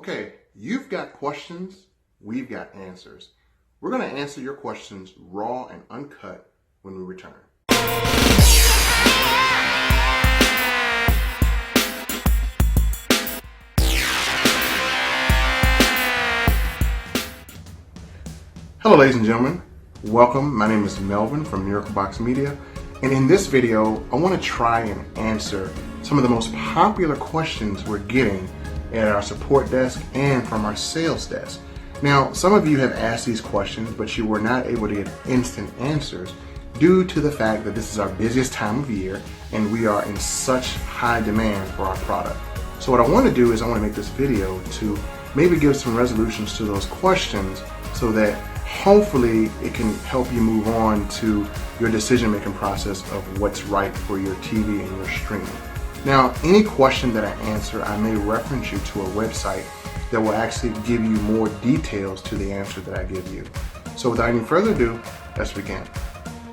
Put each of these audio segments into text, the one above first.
Okay, you've got questions, we've got answers. We're going to answer your questions raw and uncut when we return. Hello ladies and gentlemen, welcome. My name is Melvin from miraclebox Media, and in this video I want to try and answer some of the most popular questions we're getting at our support desk and from our sales desk. Now, some of you have asked these questions, but you were not able to get instant answers due to the fact that this is our busiest time of year and we are in such high demand for our product. So what I want to do is I want to make this video to maybe give some resolutions to those questions so that hopefully it can help you move on to your decision-making process of what's right for your TV and your streaming. Now, any question that I answer, I may reference you to a website that will actually give you more details to the answer that I give you. So without any further ado, let's begin.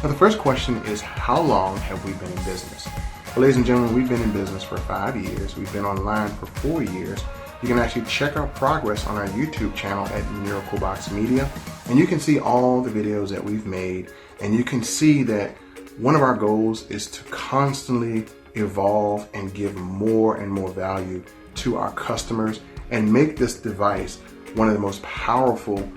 Now, the first question is, how long have we been in business? Well, ladies and gentlemen, we've been in business for 5 years. We've been online for 4 years. You can actually check our progress on our YouTube channel at miraclebox Media, and you can see all the videos that we've made, and you can see that one of our goals is to constantly evolve and give more and more value to our customers and make this device one of the most powerful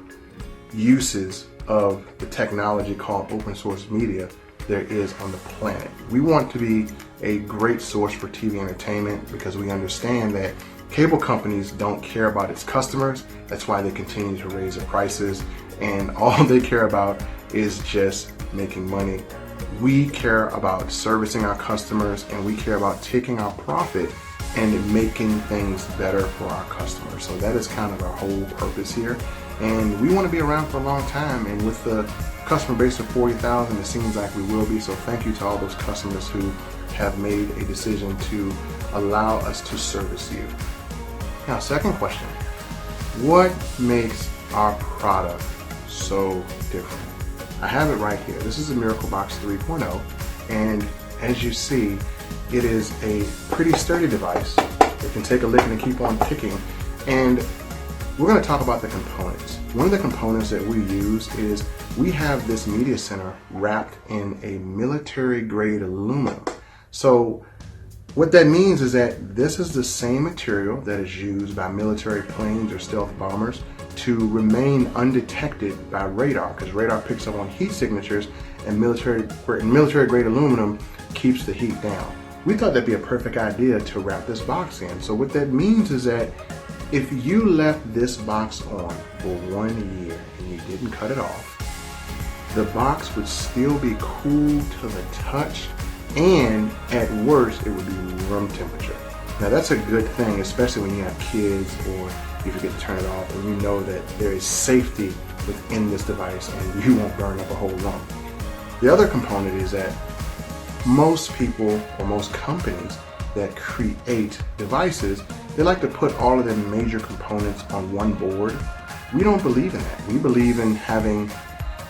uses of the technology called open source media there is on the planet. We want to be a great source for TV entertainment because we understand that cable companies don't care about its customers. That's why they continue to raise their prices, and all they care about is just making money. We care about servicing our customers, and we care about taking our profit and making things better for our customers. So that is kind of our whole purpose here. And we want to be around for a long time, and with the customer base of 40,000, it seems like we will be. So thank you to all those customers who have made a decision to allow us to service you. Now, second question, what makes our product so different? I have it right here. This is a miraclebox 3.0, and as you see, it is a pretty sturdy device. It can take a licking and keep on ticking. And we're going to talk about the components. One of the components that we use is we have this media center wrapped in a military grade aluminum. So what that means is that this is the same material that is used by military planes or stealth bombers to remain undetected by radar, because radar picks up on heat signatures, and military grade aluminum keeps the heat down. We thought that'd be a perfect idea to wrap this box in. So what that means is that if you left this box on for 1 year and you didn't cut it off, the box would still be cool to the touch, and at worst it would be room temperature. Now that's a good thing, especially when you have kids or if you forget to turn it off and you know that there is safety within this device and you won't burn up a whole room. The other component is that most people or most companies that create devices, they like to put all of their major components on one board. We don't believe in that. We believe in having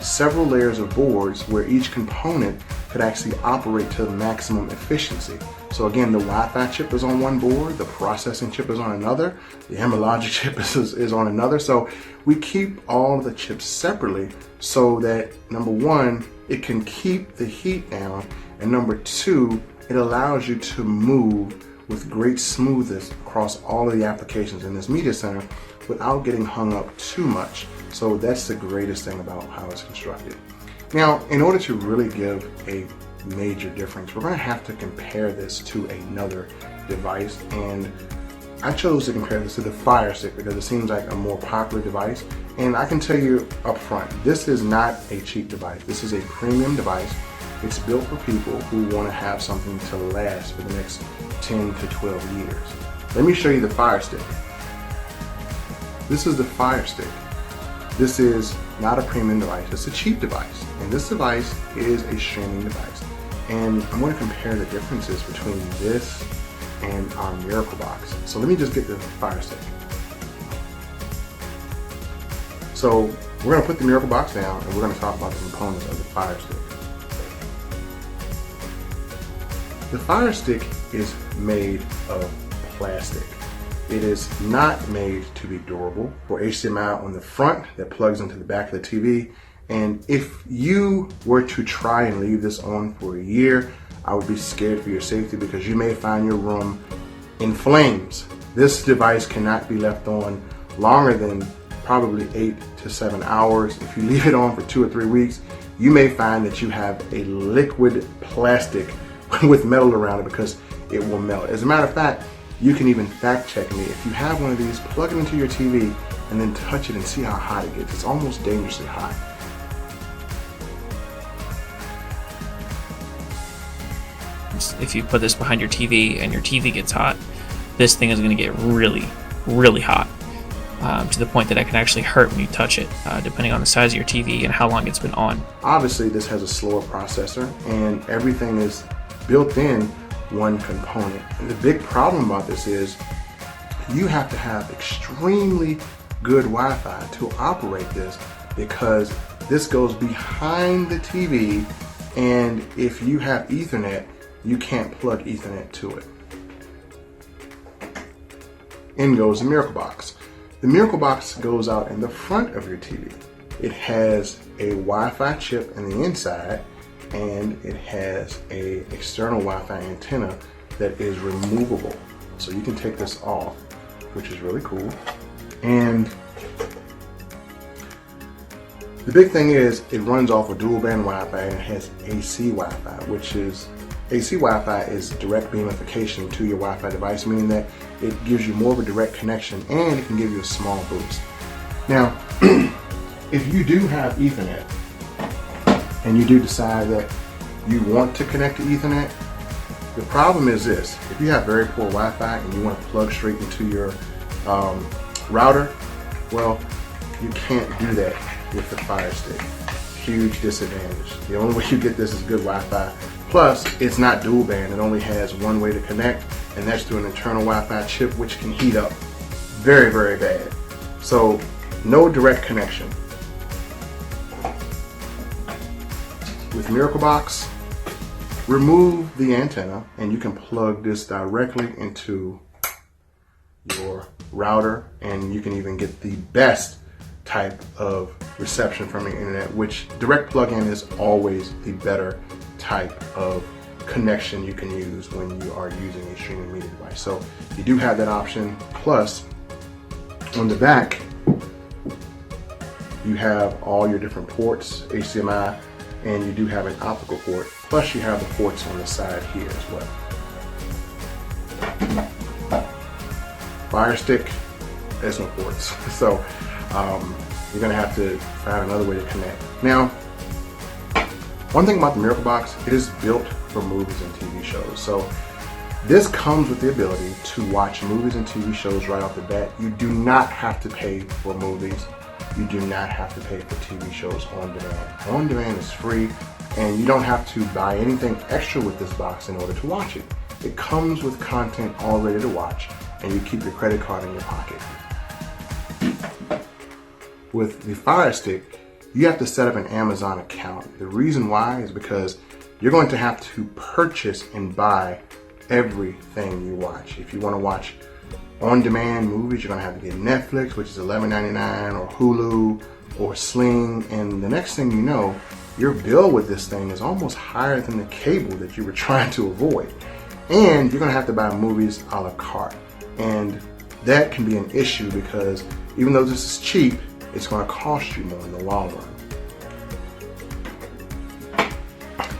several layers of boards where each component could actually operate to maximum efficiency. So again, the Wi-Fi chip is on one board, the processing chip is on another, the logic chip is on another. So we keep all of the chips separately so that, number one, it can keep the heat down, and number two, it allows you to move with great smoothness across all of the applications in this media center without getting hung up too much. So that's the greatest thing about how it's constructed. Now, in order to really give a major difference, we're going to have to compare this to another device, and I chose to compare this to the firestick because it seems like a more popular device. And I can tell you up front, this is not a cheap device. This is a premium device. It's built for people who want to have something to last for the next 10 to 12 years. Let me show you the firestick. This is the firestick. This is not a premium device, it's a cheap device. And this device is a streaming device. And I'm going to compare the differences between this and our miraclebox. So let me just get the firestick. So we're going to put the miraclebox down and we're going to talk about the components of the firestick. The firestick is made of plastic. it is not made to be durable. For HDMI on the front that plugs into the back of the TV. And if you were to try and leave this on for a year, I would be scared for your safety because you may find your room in flames. This device cannot be left on longer than probably 8 to 7 hours. If you leave it on for 2 or 3 weeks, you may find that you have a liquid plastic with metal around it because it will melt. As a matter of fact, you can even fact check me. If you have one of these, plug it into your TV and then touch it and see how hot it gets. It's almost dangerously hot. If you put this behind your TV and your TV gets hot, this thing is going to get really, really hot to the point that it can actually hurt when you touch it, depending on the size of your TV and how long it's been on. Obviously, this has a slower processor and everything is built in one component. And the big problem about this is you have to have extremely good Wi-Fi to operate this because this goes behind the TV, and if you have Ethernet, you can't plug Ethernet to it. In goes the miraclebox. The miraclebox goes out in the front of your TV. It has a Wi-Fi chip in the inside, and it has a external Wi-Fi antenna that is removable. So you can take this off, which is really cool. And the big thing is it runs off of dual band Wi-Fi and it has AC Wi-Fi, which is AC Wi-Fi is direct beamification to your Wi-Fi device, meaning that it gives you more of a direct connection and it can give you a small boost. Now, if you do have Ethernet and you do decide that you want to connect to Ethernet, the problem is this: if you have very poor Wi-Fi and you want to plug straight into your router, well, you can't do that with the Fire Stick. Huge disadvantage. The only way you get this is good Wi-Fi. Plus, it's not dual band. It only has one way to connect, and that's through an internal Wi-Fi chip, which can heat up very, very bad. So, no direct connection. With miraclebox, remove the antenna, and you can plug this directly into your router, and you can even get the best type of reception from the internet, which direct plug-in is always the better type of connection you can use when you are using a streaming media device. So you do have that option. Plus, on the back, you have all your different ports, HDMI, and you do have an optical port. Plus, you have the ports on the side here as well. Fire Stick, there's no ports. So you're gonna have to find another way to connect. Now, one thing about the miraclebox, it is built for movies and TV shows. So this comes with the ability to watch movies and TV shows right off the bat. You do not have to pay for movies. You do not have to pay for TV shows on demand. On demand is free, and you don't have to buy anything extra with this box in order to watch it. It comes with content all ready to watch, and you keep your credit card in your pocket. With the Fire Stick, you have to set up an Amazon account. The reason why is because you're going to have to purchase and buy everything you watch. If you want to watch on-demand movies, you're going to have to get Netflix, which is $11.99, or Hulu, or Sling, and the next thing you know, your bill with this thing is almost higher than the cable that you were trying to avoid. And you're going to have to buy movies a la carte. And that can be an issue because even though this is cheap, it's going to cost you more in the long run.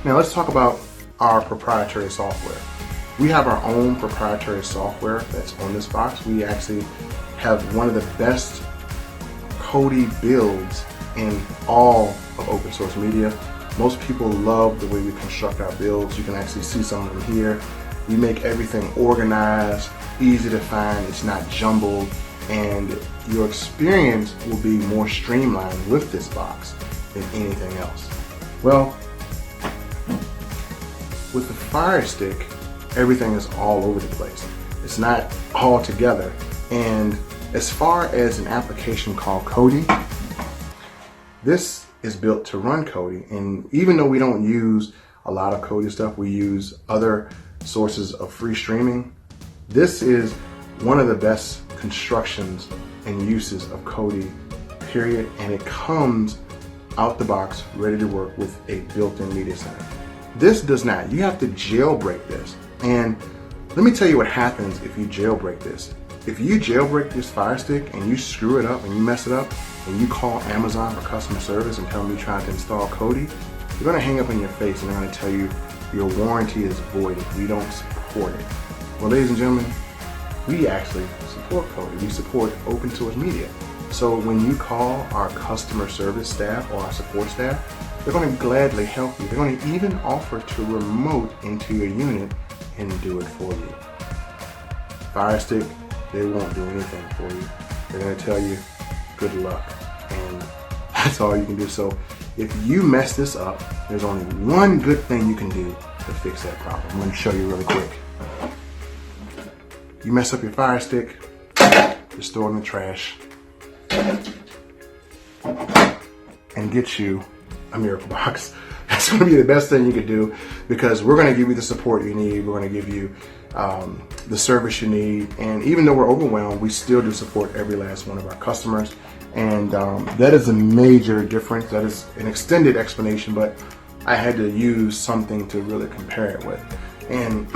Now let's talk about our proprietary software. We have our own proprietary software that's on this box. We actually have one of the best kodi builds in all of open source media. Most people love the way we construct our builds. You can actually see some of them here. We make everything organized, easy to find, it's not jumbled, and your experience will be more streamlined with this box than anything else. Well, with the Fire Stick, everything is all over the place. It's not all together. And as far as an application called Kodi, this is built to run Kodi. And even though we don't use a lot of Kodi stuff, we use other sources of free streaming. This is one of the best constructions and uses of kodi, period, and it comes out the box ready to work with a built-in media center. This does not. You have to jailbreak this. And let me tell you what happens if you jailbreak this. If you jailbreak this Fire Stick and you screw it up and you mess it up and you call Amazon for customer service and tell them you're trying to install kodi, they're going to hang up in your face and they're going to tell you your warranty is void if we don't support it. Well, ladies and gentlemen, we actually support kodi. We support open source media. So when you call our customer service staff or our support staff, they're going to gladly help you. They're going to even offer to remote into your unit and do it for you. Fire Stick, they won't do anything for you. They're going to tell you, good luck. And that's all you can do. So if you mess this up, there's only one good thing you can do to fix that problem. I'm going to show you really quick. You mess up your Fire Stick, just throw it in the trash, and get you a miraclebox. That's going to be the best thing you could do, because we're going to give you the support you need. We're going to give you the service you need. And even though we're overwhelmed, we still do support every last one of our customers. And that is a major difference. That is an extended explanation, but I had to use something to really compare it with. And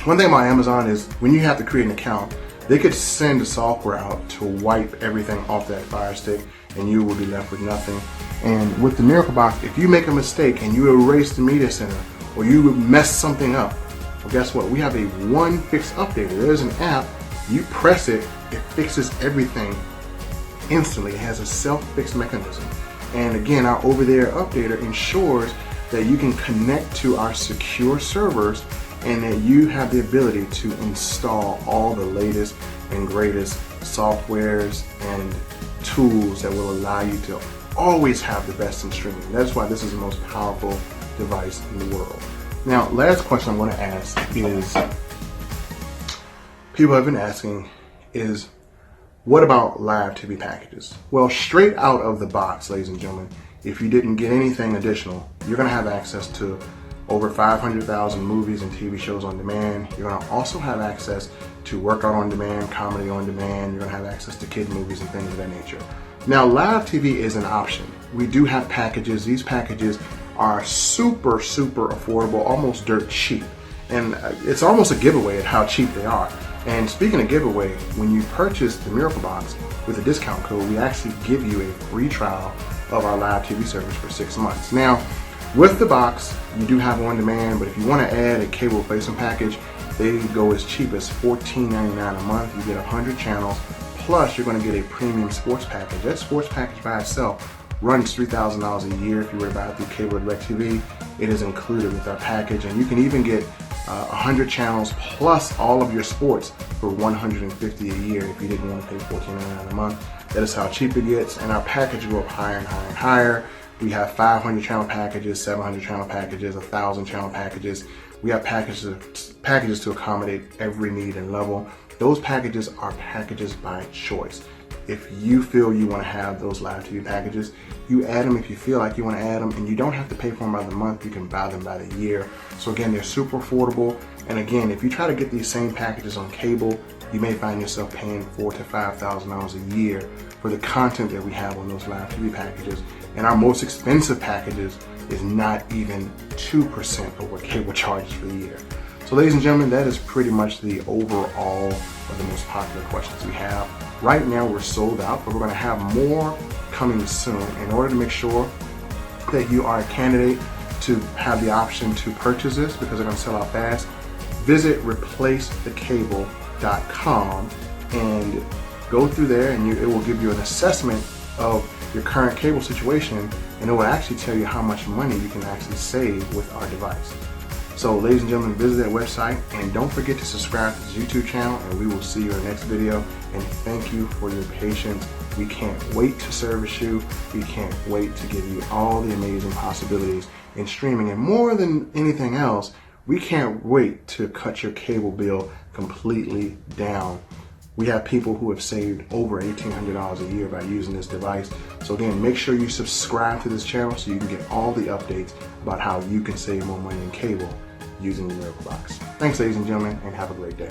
one thing about Amazon is when you have to create an account, they could send the software out to wipe everything off that Fire Stick and you will be left with nothing. And with the miraclebox, if you make a mistake and you erase the media center or you mess something up, well, guess what? We have a one fix updater. There's an app, you press it, it fixes everything instantly. It has a self-fix mechanism. And again, our over-the-air updater ensures that you can connect to our secure servers and that you have the ability to install all the latest and greatest softwares and tools that will allow you to always have the best in streaming. That's why this is the most powerful device in the world. Now, last question I'm going to ask is, people have been asking, is what about live TV packages? Well, straight out of the box, ladies and gentlemen, if you didn't get anything additional, you're going to have access to over 500,000 movies and TV shows on demand. You're going to also have access to workout on demand, comedy on demand. You're going to have access to kid movies and things of that nature. Now, live TV is an option. We do have packages. These packages are super, super affordable, almost dirt cheap. And it's almost a giveaway at how cheap they are. And speaking of giveaway, when you purchase the miraclebox with a discount code, we actually give you a free trial of our live TV service for 6 months. Now, with the box, you do have on demand, but if you want to add a cable replacement package, they go as cheap as $14.99 a month. You get 100 channels, plus you're going to get a premium sports package. That sports package by itself runs $3,000 a year if you were to buy it through cable or DirecTV. It is included with our package, and you can even get 100 channels plus all of your sports for $150 a year if you didn't want to pay $14.99 a month. That is how cheap it gets, and our package go up higher and higher and higher. We have 500 channel packages, 700 channel packages, 1,000 channel packages. We have packages to accommodate every need and level. Those packages are packages by choice. If you feel you want to have those live TV packages, you add them if you feel like you want to add them, and you don't have to pay for them by the month. You can buy them by the year. So again, they're super affordable. And again, if you try to get these same packages on cable, you may find yourself paying $4,000 to $5,000 a year for the content that we have on those live TV packages. And our most expensive packages is not even 2% of what cable charges for the year. So ladies and gentlemen, that is pretty much the overall of the most popular questions we have. Right now we're sold out, but we're going to have more coming soon. In order to make sure that you are a candidate to have the option to purchase this, because they're going to sell out fast, visit replacethecable.com and go through there, and it will give you an assessment of your current cable situation, and it will actually tell you how much money you can actually save with our device. So ladies and gentlemen, visit that website, and don't forget to subscribe to this YouTube channel, and we will see you in the next video. And thank you for your patience. We can't wait to service you. We can't wait to give you all the amazing possibilities in streaming, and more than anything else, we can't wait to cut your cable bill completely down. We have people who have saved over $1,800 a year by using this device. So again, make sure you subscribe to this channel so you can get all the updates about how you can save more money in cable using the miraclebox. Thanks, ladies and gentlemen, and have a great day.